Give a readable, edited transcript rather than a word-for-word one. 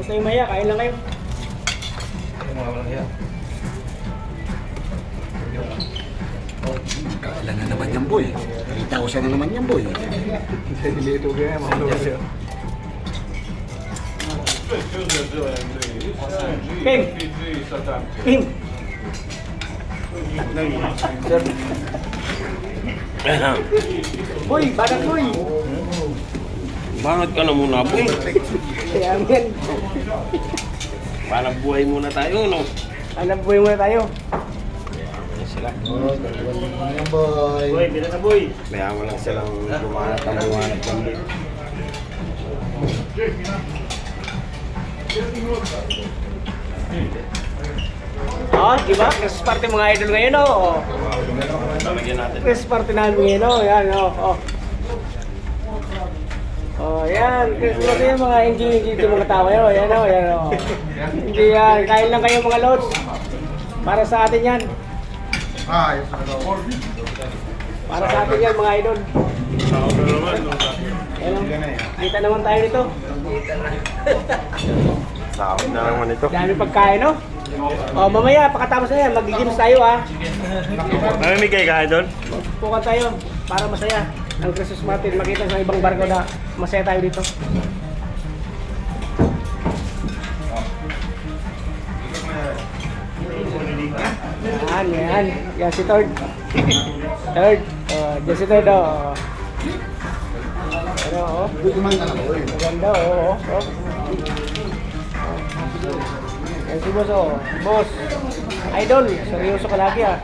kayong maya, kain lang kayo. Mga walang hiya. Kailan na naman yan, boy? 3,000 na naman yan, boy. Hindi ito kaya mga walang hiya. Kim! Kim! Boy, banat boy! Bangat ka na muna, boy. Kaya yan. Para buhay muna tayo, no? Alam boy muna tayo. Sila. Oh, dalawa yan, boy. Boy, bila na boy. Kaya mo lang silang bumanat ng bumanat ng Oh, di ba? Christmas party mga idol ngayon, oh. Lalagyan natin. Christmas party namin ngayon, oh. Yan, oh. Oh, yan. Christmas party yung mga enjoy yung mga tao yun. Yan, oh. Yan, oh. Hindi yan. Kain lang kayo mga lods. Para sa atin yan. Para sa atin yan mga idol. Yan, oh. Kita naman tayo nito. Sahod na naman ito. Dami pagkain, no? Oh, mamaya, pagkatapos na yan, mag-games tayo, ha? Namimigay ka doon? Pukan tayo, para masaya. Ang Christmas Martin, makita sa ibang barko na masaya tayo dito. Yan. Yan si Third. Third. Yan si Third, oh. Ano, oh. Maganda, oh. Yan si Boss, oh. Boss. Idol, seryoso ka lagi, ah.